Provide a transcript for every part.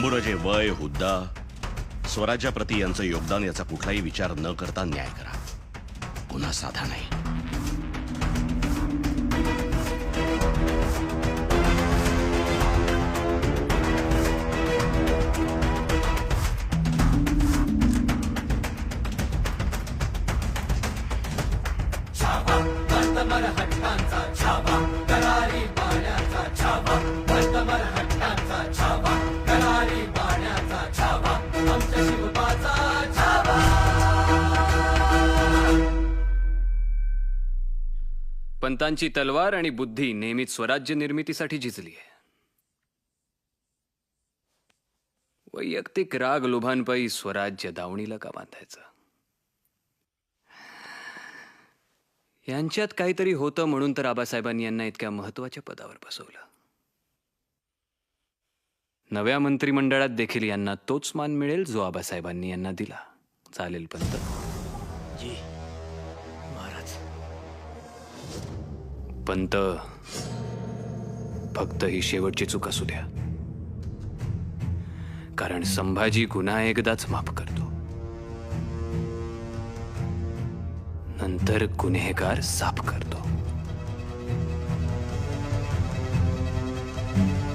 शंभूराजे वय, हुद्दा, स्वराज्याप्रती यांचं योगदान याचा कुठलाही विचार न करता न्याय करा. गुन्हा साधा नाही. पंतांची तलवार आणि बुद्धी नेहमीच स्वराज्य निर्मितीसाठी झिजली आहे. वैयक्तिक राग लोभांपायी स्वराज्य दावणीला का बांधायचं? यांच्यात काहीतरी होतं म्हणून तर आबासाहेबांनी यांना इतक्या महत्वाच्या पदावर बसवलं. नव्या मंत्रिमंडळात देखील यांना तोच मान मिळेल जो आबासाहेबांनी यांना दिला. चालेल पंत? जी महाराज. पंत, फक्त ही शेवटची चूक असू द्या, कारण संभाजी गुन्हा एकदाच माफ करतो, नंतर गुन्हेगार साफ करतो.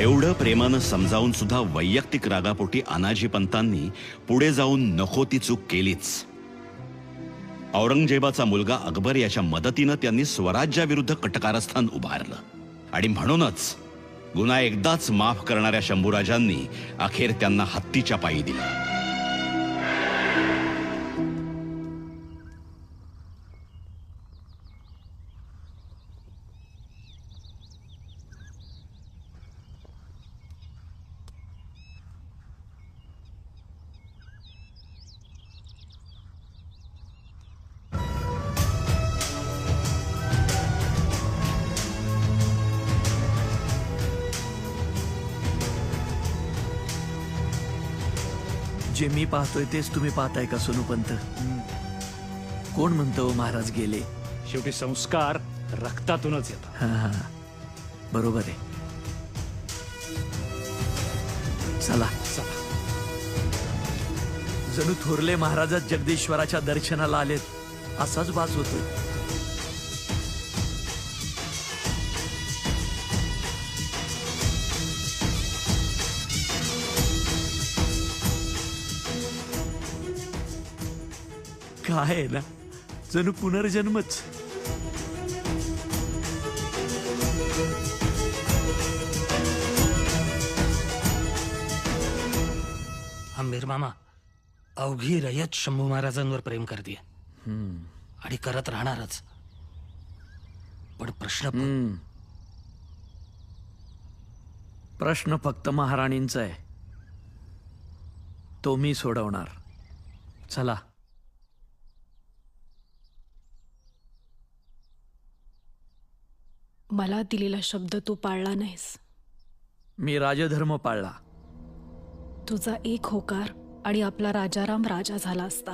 एवढं प्रेमानं समजावून सुद्धा वैयक्तिक रागापोटी अनाजी पंतांनी पुढे जाऊन नको ती चूक केलीच. औरंगजेबाचा मुलगा अकबर याच्या मदतीनं त्यांनी स्वराज्याविरुद्ध कटकारस्थान उभारलं आणि म्हणूनच गुन्हा एकदाच माफ करणाऱ्या शंभूराजांनी अखेर त्यांना हत्तीच्या पायी दिलं. जे मी पाहतोय तेच तुम्ही पाहताय का सोनूपंत? कोण म्हणतो महाराज गेले? शेवटी संस्कार रक्तातूनच येतात. हा, बरोबर आहे. चला जणू थोरले महाराज जगदीश्वराच्या दर्शनाला आलेत असाच भास होतोय. काय आहे ना, जणू पुनर्जन्मच. आंबेर मामा, अवघी रयत शंभू महाराजांवर प्रेम करते आणि करत राहणारच. पण प्रश्न फक्त महाराणींचा आहे, तो मी सोडवणार. चला. मला दिलेला शब्द तू पाळला नाहीस. मी राजधर्म पाळला. तुझा एक होकार आणि आपला राजाराम राजा झाला असता.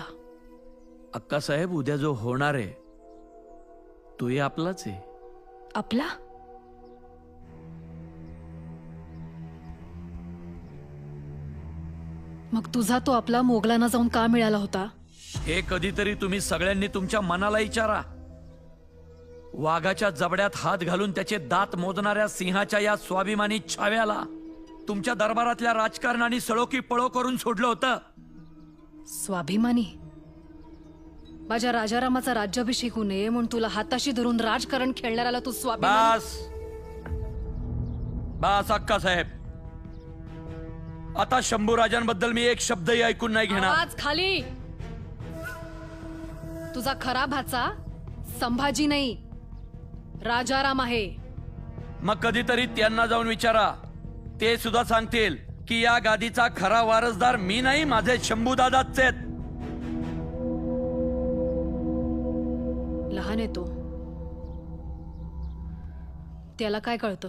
अक्कासाहेब, उद्या जो होणार आहे तोही आपलाच आहे. आपला? मग तुझा तो आपला मोगलांना जाऊन का मिळाला होता? हे कधीतरी तुम्ही सगळ्यांनी तुमच्या मनाला विचारा. वाघाच्या जबड्यात हात घालून त्याचे दात मोजणाऱ्या सिंहाच्या या स्वाभिमानी छाव्याला तुमच्या दरबारातल्या राजकारणाने सळोकी पळो करून सोडलं होतं. स्वाभिमानी? माझ्या राजारामाचा राज्याभिषेक होऊ नये म्हणून तुला हाताशी धरून राजकारण खेळणाऱ्याला तू स्वाभिमानी? बस बस अक्कासाहेब, आता शंभूराजांबद्दल मी एक शब्दही ऐकून नाही घेणार. आवाज खाली. तुझा खरा भाचा संभाजी नाही, राजाराम आहे. मग कधीतरी त्यांना जाऊन विचारा, ते सुद्धा सांगतील की या गादीचा खरा वारसदार मी नाही, माझे शंभूदादाच आहेत. लहान आहे तो, त्याला काय कळतं?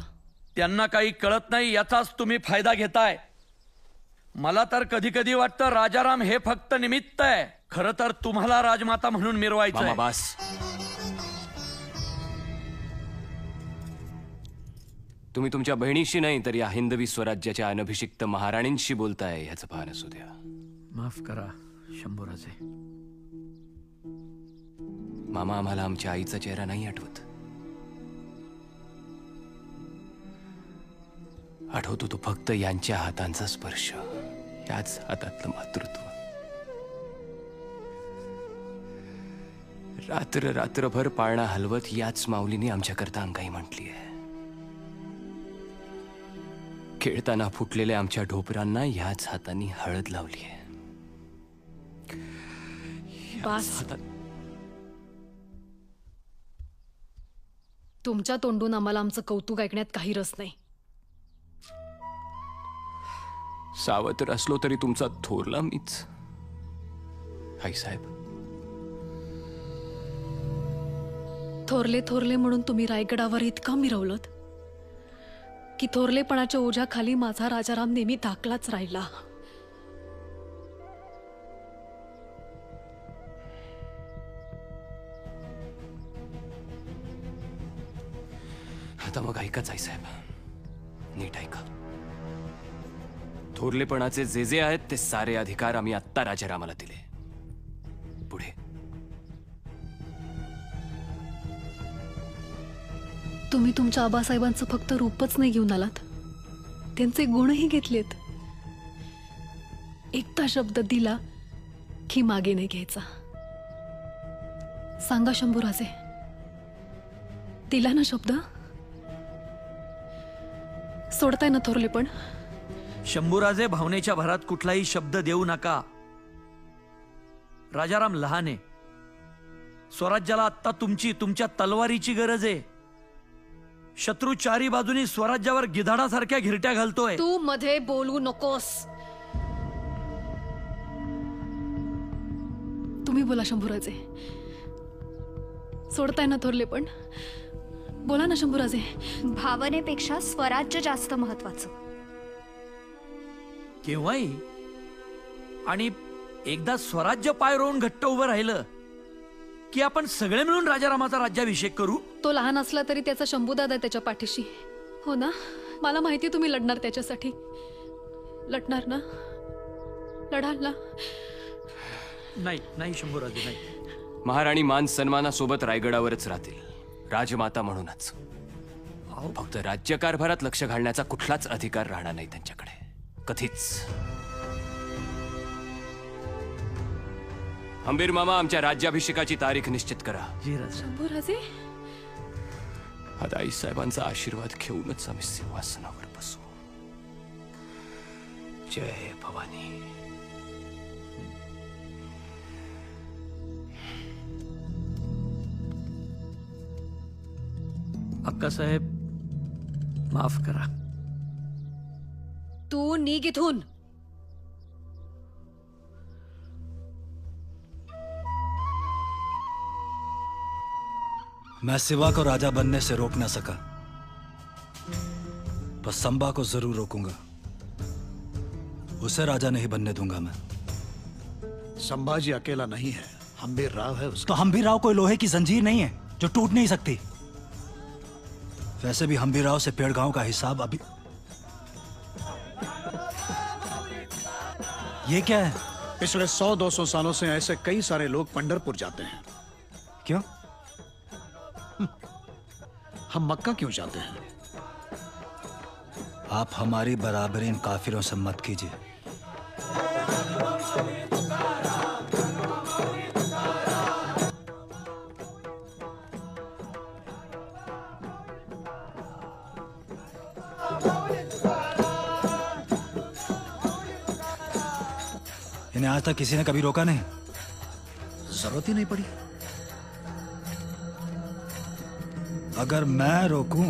त्यांना काही कळत नाही याचाच तुम्ही फायदा घेताय. मला तर कधी कधी वाटतं राजाराम हे फक्त निमित्त आहे, खरं तर तुम्हाला राजमाता म्हणून मिरवायचं. बास. तुम्ही तुमच्या बहिणीशी नाही तर या हिंदवी स्वराज्याच्या अनभिषिक्त महाराणींशी बोलताय ह्याचं भान असू द्या. माफ करा शंभूराजे. मामा, आम्हाला आमच्या आईचा चेहरा नाही आठवत. आठवतो तो फक्त यांच्या हातांचा स्पर्श, याच हातातलं मातृत्व. रात्र रात्रभर पाळणा हलवत याच माऊलीने आमच्याकरता अंगाई म्हटली आहे. खेळताना फुटलेल्या आमच्या ढोपरांना याच हातांनी हळद लावली आहे. बास. तुमच्या तोंडून आम्हाला आमचं कौतुक ऐकण्यात काही रस नाही. सावत्र असलो तरी तुमचा थोरला मीच. आईसाहेब, थोरले थोरले म्हणून तुम्ही रायगडावर इतका मिरवलत की थोरलेपणाच्या ओझ्याखाली माझा राजाराम नेहमी धाकलाच राहिला. आता मग ऐकाच आईसाहेब, नीट ऐका. थोरलेपणाचे जे जे आहेत ते सारे अधिकार आम्ही आत्ता राजारामाला दिले. पुढे तुम्ही तुमच्या आबासाहेबांचं फक्त रूपच नाही घेऊन आलात, त्यांचे गुणही घेतलेत. एकदा शब्द दिला की मागे नाही घ्यायचा. सांगा शंभूराजे, दिला ना शब्द? सोडताय ना थोरले? पण शंभूराजे, भावनेच्या भरात कुठलाही शब्द देऊ नका. राजाराम लहान आहे. स्वराज्याला आत्ता तुमच्या तलवारीची गरज आहे. शत्रू चारी बाजूनी स्वराज्यावर गिधाडासारख्या घिरट्या घालतोय. तू मध्ये बोलू नकोस. तुम्ही बोला शंभूराजे. सोडताय ना थोरले? पण बोला ना शंभूराजे. भावनेपेक्षा स्वराज्य जास्त महत्वाचं. केव्हाही आणि एकदा स्वराज्य पाय रोवून घट्ट उभं राहिलं की आपण सगळे मिळून राजारामाचा राज्याभिषेक करू. तो लहान असला तरी त्याचा शंभूदादा आहे त्याच्या पाठीशी. हो ना? मला माहिती तुम्ही लढणार त्याच्यासाठी. लढणार ना? लढाल ना? नाही नाही शंभूराजे, नाही. महाराणी मान सन्मानासोबत रायगडावरच राहतील, राजमाता म्हणूनच. फक्त राज्यकारभारात लक्ष घालण्याचा कुठलाच अधिकार राहणार नाही त्यांच्याकडे, कधीच. अंबीर मामा, आमच्या राज्याभिषेकाची तारीख निश्चित करा. शंभूराजे, आता आई साहेबांचा आशीर्वाद घेऊनच आम्ही सिंहासनावर बसू. जय भवानी. अक्कासाहेब, माफ करा. तू निघ इथून. मैं सिवा को राजा बनने से रोक न सका, पर संबा को जरूर रोकूंगा. उसे राजा नहीं बनने दूंगा मैं. संभाजी अकेला नहीं है, हम्बीर राव है उसका. तो हम्बीर राव कोई लोहे की जंजीर नहीं है जो टूट नहीं सकती. वैसे भी हम्बीर राव से पेड़गांव का हिसाब अभी. ये क्या है? पिछले 100-200 सालों से ऐसे कई सारे लोग पंढरपुर जाते हैं. क्यों? हम मक्का क्यों जाते हैं? आप हमारी बराबरी इन काफिरों से मत कीजिए. इन्हें आज तक किसी ने कभी रोका नहीं. जरूरत ही नहीं पड़ी. अगर मैं रोकूं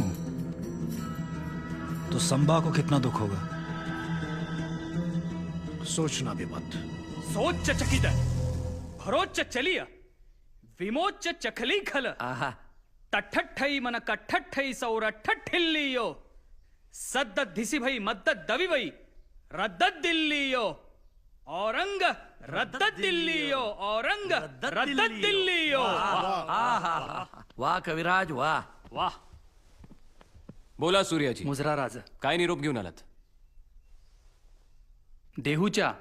तो संबा को कितना दुख होगा. सोचना भी मत. सोच्च चकित भरोच्च चलिय विमोच्च चखली खल तठ्ठई मन कठ्ठई सौरठ्ठिल्लियो सद्द धिसी भई मद्द दवि भई रद्द दिल्लियो औरंग रद्द दिल्लियो औरंग रद्द दिल्लियो. वाह कविराज, वाह. वाह. बोला सूर्याजी. मुजरा राजा काय निरोप घेऊन आलात? देहूच्या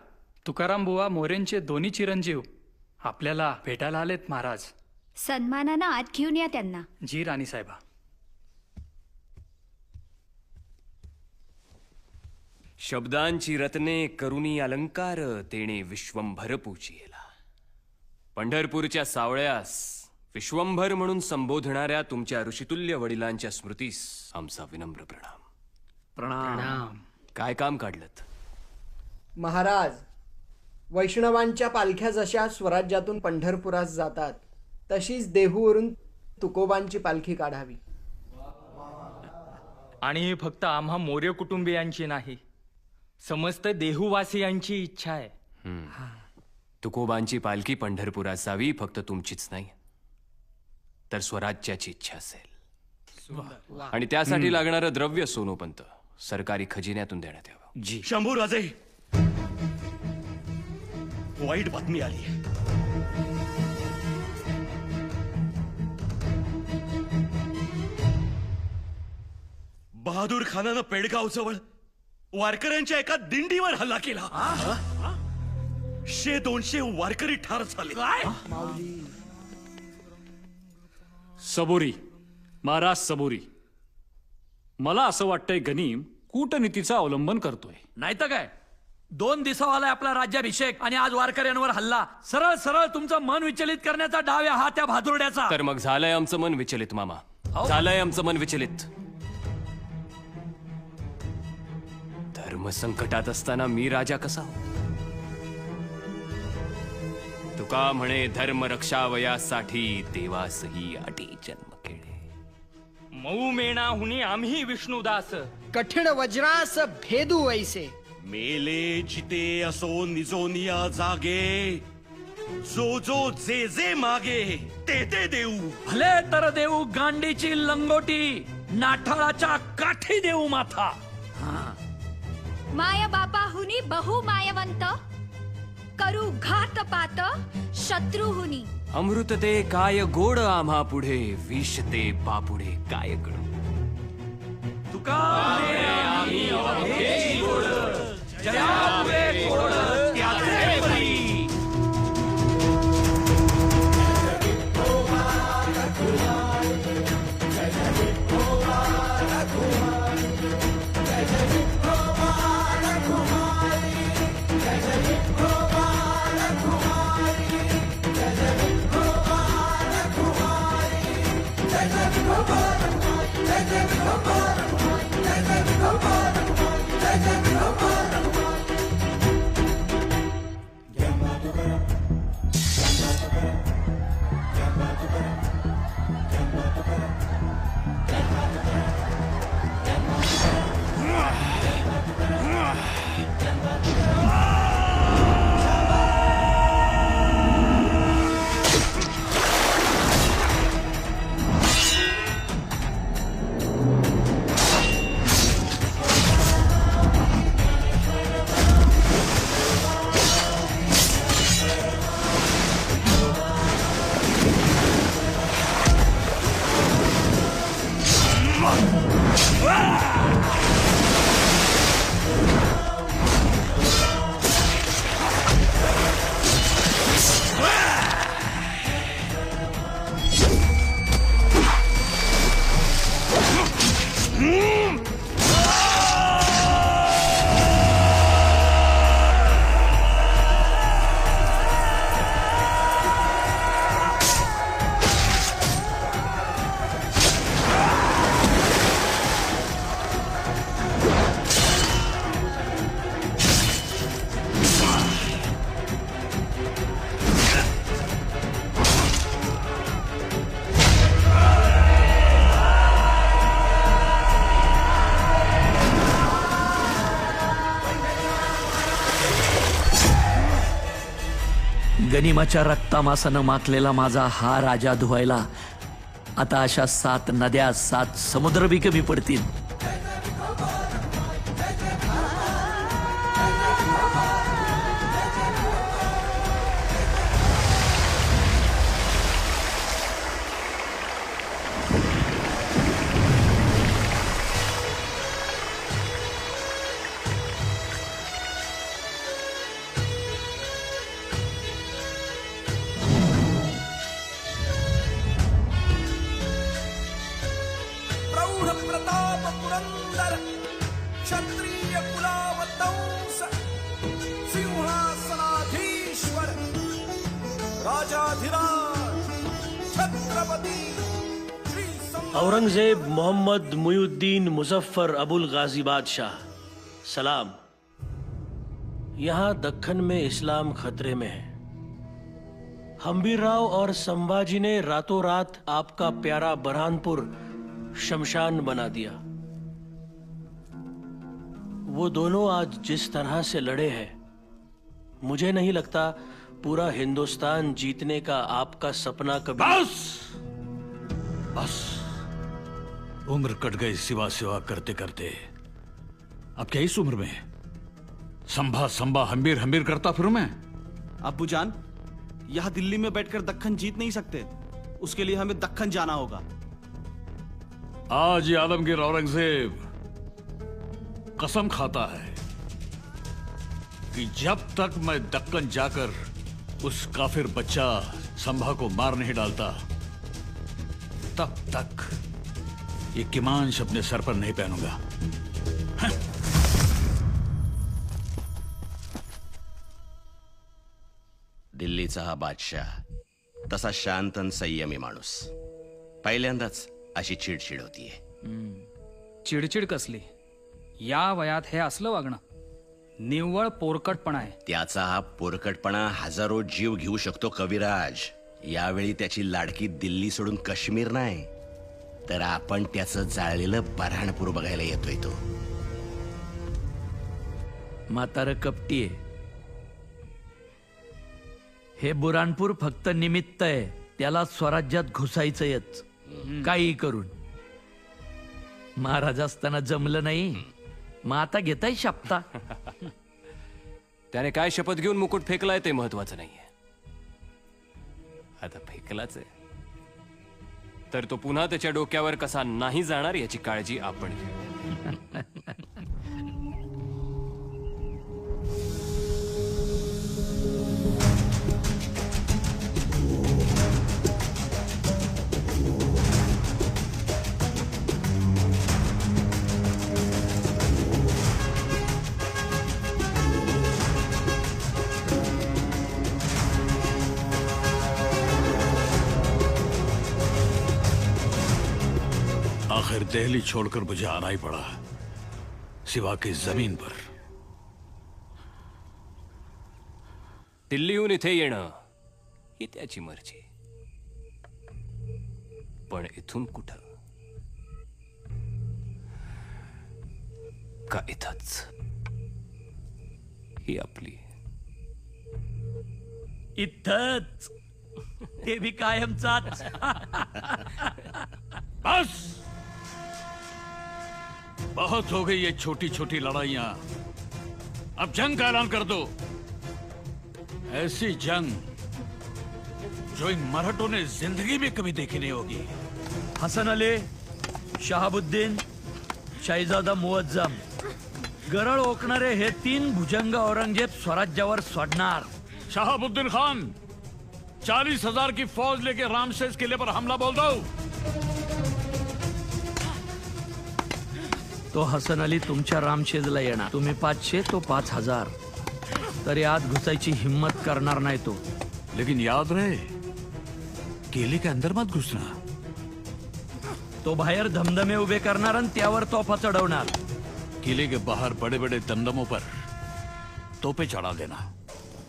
तुकाराम बुवा मोरेंचे दोन्ही चिरंजीव आपल्याला भेटायला आलेत महाराज. सन्मानानं आत घेऊन या त्यांना. जी राणी साहेबा. शब्दांची रत्ने करुणी अलंकार तेणे विश्वंभर पूजियला. पंढरपूरच्या सावळ्यास विश्वंभर म्हणून संबोधणाऱ्या तुमच्या ऋषितुल्य वडिलांच्या स्मृतीस आमचा विनम्र प्रणाम. प्रणाम. काय काम काढलं? महाराज, वैष्णवांच्या पालख्या जशा स्वराज्यातून पंढरपुरास जातात तशीच देहूवरून तुकोबांची पालखी काढावी. आणि ही फक्त आम्हा मोरे कुटुंबियांची नाही, समस्त देहूवासियांची इच्छा आहे. तुकोबांची पालखी पंढरपुरात जावी फक्त तुमचीच नाही तर स्वराज्याची इच्छा असेल. आणि त्यासाठी लागणारं द्रव्य सोनोपंत सरकारी खजिन्यातून देण्यात यावं. जी. शंभूराजे, वाईट बातमी आली. बहादूर खानानं पेडगाव जवळ वारकऱ्यांच्या एका दिंडीवर हल्ला केला. 100-200 वारकरी ठार झाले. सबुरी, महाराज सबुरी, मला असं वाटतंय गनीम कूटनीतीचं अवलंबन करतोय. नाही तर काय, 2 दिवसावाला आपला राज्याभिषेक आणि आज वारकऱ्यांवर हल्ला. सरळ सरळ तुमचं मन विचलित करण्याचा डाव आहे हा त्या भादुरड्याचा. तर मग झालंय आमचं मन विचलित मामा, झालंय आमचं मन विचलित. धर्म संकटात असताना मी राजा कसा हो? तुका म्हणे धर्म रक्षावयासाठी देवासही अटी जन्म केले. मऊ मेणाहुनी आम्ही विष्णुदास, कठीण वज्रास भेदू वैसे. मेले जिते असो निजोनिया जागे, जो जो जे जे मागे ते ते देऊ. भले तर देऊ गांडीची लंगोटी, नाठाळाच्या काठी देऊ माथा. माय बापाहुनी बहु मायवंत, करू घात पात शत्रुहुनी. अमृत ते काय गोड आम्हा पुढे, विष ते पापुढे काय कडू. तुका म्हणे आम्ही अवघेची गोड, जयापुढे गोड त्याचे बळी. गनिमाच्या रक्तामासानं माखलेला माझा हा राजा धुवायला आता अशा 7 नद्या 7 समुद्र बी कमी पडतील. पुरंदर क्षत्रिय कुलावतंस सिंहासनाधीश्वर राजाधिराज छत्रपती श्री औरंगजेब मोहम्मद मुयुद्दीन मुजफ्फर अबुल गाजी बादशाह सलाम। यहाँ दक्कन में इस्लाम खतरे में है। हम्बीरराव और संभाजी ने रातों रात आपका प्यारा बरहानपुर शमशान बना दिया। वो दोनों आज जिस तरह से लड़े हैं, मुझे नहीं लगता पूरा हिंदुस्तान जीतने का आपका सपना कभी। बस उम्र कट गई सिवा सिवा करते करते। अब क्या इस उम्र में संभा संभा हम्बीर हम्बीर करता फिरूं मैं? अब्बू जान, यहाँ दिल्ली में बैठकर दक्कन जीत नहीं सकते। उसके लिए हमें दक्कन जाना होगा। आज ये आलमगीर औरंगजेब कसम खाता है कि जब तक मैं दक्कन जाकर उस काफिर बच्चा संभा को मार नहीं डालता, तब तक ये किमांश अपने सर पर नहीं पहनूंगा। दिल्लीचा हा बादशाह तसा शांत आणि संयमी माणूस. पहिल्यांदाच अशी चिडचिड होतीये. चिडचिड कसली? या वयात हे असलं वागणं निव्वळ पोरकटपणा आहे. त्याचा हा पोरकटपणा हजारो जीव घेऊ शकतो कविराज. यावेळी त्याची लाडकी दिल्ली सोडून काश्मीर नाही, तर आपण त्याचं जाळलेलं बऱ्हाणपूर बघायला येतोय. तो म्हातारं कपटी आहे. हे बुराणपूर फक्त निमित्त आहे. त्याला स्वराज्यात घुसायचंयच काही करून. महाराज असताना जमलं नाही, मग आता घेताय शपथा. त्याने काय शपथ घेऊन मुकुट फेकलाय ते महत्वाचं नाहीये. आता फेकलाच आहे तर तो पुन्हा त्याच्या डोक्यावर कसा नाही जाणार याची काळजी आपण घेऊ. आखिर दिल्ली छोड़कर मुझे आना ही पड़ा, सिवा की जमीन पर. दिल्लीहून इथे येणं ही त्याची मर्जी, पण इथून कुठं? का इथंच ही आपली. इथंच ते भी कायमचाच. बस बहुत हो गई ये छोटी छोटी लड़ाइयां. अब जंग का ऐलान कर दो. ऐसी जंग जो इन मराठों ने जिंदगी में कभी देखी नहीं होगी. हसन अली, शहाबुद्दीन, शाहीजादा मुअज्जम, गरळ ओकणारे हे 3 भुजंग औरंगजेब स्वराज्यावर सोडणार. शहाबुद्दीन खान 40,000 की फौज लेके रामसेस किले पर हमला बोल दो. तो हसन अली तुमच्या रामशेजला येणार. तुम्ही 500, तो 5,000. तरी आत घुसायची हिम्मत करणार नाही तो. लेकिन याद रहे, किले के अंदर मत घुसना. तो बाहेर धमधमे उभे करणार आणि त्यावर तोफा चढवणार. किले के बाहर बड़े बड़े दमदमों पर तोपे चढ़ा देना.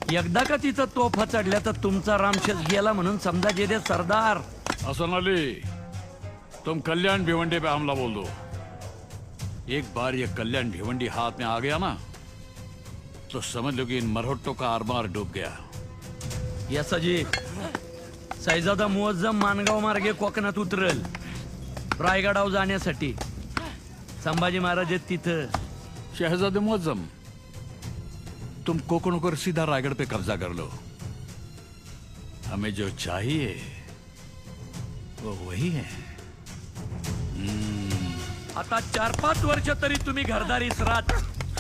एकदा का तिथं तोफा चढल्या तर तुमचा रामशेज गेला म्हणून समजा जे दे सरदार. हसन अली, तुम कल्याण भिवंडी पे हमला बोल दो. एक बार ये कल्याण भिवंडी हाथ में आ गया ना, तो समझ लो कि इन मरहट्टों का आरमार डूब गया. यसाजी, शाहीजादा मुअज्जम मानगाव मार्गे कोकणात उतरल रायगडावर जाण्यासाठी. संभाजी महाराज आहेत तिथं. शहजादे मुअज्जम, तुम कोकण होकर सीधा रायगढ़ पे कब्जा कर लो. हमें जो चाहिए वो वही है. आता 4-5 वर्ष तरी तुम्ही घरदारीच राहत.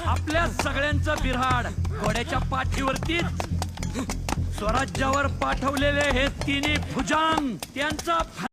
आपल्या सगळ्यांचा बिऱ्हाड घोड्याच्या पाठीवरतीच. स्वराज्यावर पाठवलेले हे 3 भुजंग त्यांचा